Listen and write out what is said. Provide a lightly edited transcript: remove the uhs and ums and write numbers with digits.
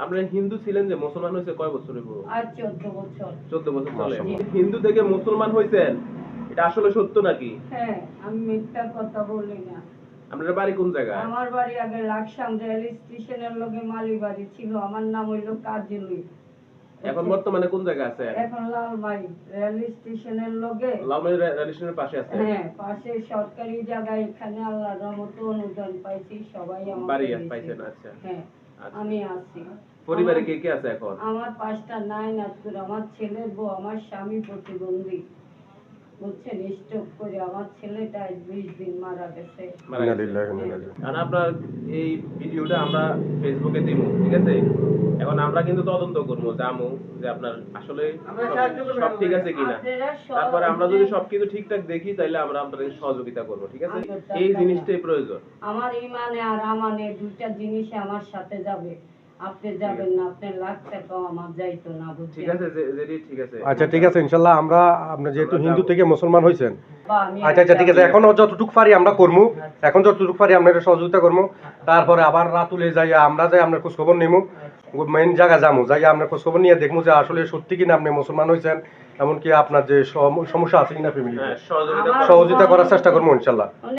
আপনি হিন্দু ছিলেন যে মুসলমান হয়েছে কয় বছর হইব? আর 14 বছর। 14 বছর চলে। মাশাআল্লাহ। হিন্দু থেকে মুসলমান হইছেন, এটা আসলে সত্য নাকি? হ্যাঁ, আমি মিথ্যা কথা বলি না। আপনার বাড়ি কোন জায়গায়? আমার বাড়ি আগে লাকসাম রেল স্টেশনের লগে মালি বাড়ি ছিল। আমার নাম হইল কাজী। এখন বর্তমানে কোন জায়গায় আছেন? এখন লালমাই রেল স্টেশনের লগে। লালমাই রেল স্টেশনের পাশে আছে। হ্যাঁ, পাশে সরকারি জায়গায়, এখানে আল্লাহর রহমতে অনুদান পাইছি, সবাই আমাকে বাড়ি দিয়েছে। পাইছেন, আচ্ছা। হ্যাঁ, আচ্ছা। আমি আছি। পরিবারে কে কে আছে এখন? আমার 5টা নাই নাতকুর, আমার ছেলের বউ, আমার স্বামী প্রতিবন্ধী, বুঝছেন, স্ট্রোক করে আমার ছেলেটা 20 দিন মারা গেছে। মারা গেছে। ইন্নালিল্লাহি ওয়া ইন্না ইলাইহি রাজিউন। আর আপনার এই ভিডিওটা আমরা ফেসবুকে দিব, ঠিক আছে? এখন আমরা কিন্তু তদন্ত করবো, জানবো যে আপনার আসলে সব ঠিক আছে কিনা। তারপরে আমরা যদি সবকিছু ঠিকঠাক দেখি তাহলে আমরা আপনাদের সহযোগিতা করব, ঠিক আছে? এই জিনিসটাই প্রয়োজন। আমার ইমানে আর আমানে দুইটা জিনিস আমার সাথে যাবে। আপনি যাবেন না, আপনার লাখ টাকা আমার যাইতো না, বুঝছেন? ঠিক আছে, যেটি ঠিক আছে। আচ্ছা ঠিক আছে, ইনশাআল্লাহ আমরা আপনি যেহেতু আমরা হিন্দু যাবো। থেকে মুসলমান হইছেন, বা আমি আচ্ছা ঠিক আছে, এখন যতটুকু পারি আমরা করবো, এখন যতটুকু পারি আপনার সহযোগিতা করবো। তারপরে আবার রাতুলে যাই আমরা যাই আপনার খোঁজ খবর নিমু, মেইন জায়গা যাবো, যাই আপনার খোঁজ খবর নিয়ে দেখবো যে আসলে সত্যি কিনা আপনি মুসলমান হয়েছেন, এমনকি আপনার যে সমস্যা আছে কিনা ফ্যামিলিতে, হ্যাঁ, সহযোগিতা সহযোগিতা করার চেষ্টা করবো ইনশাআল্লাহ।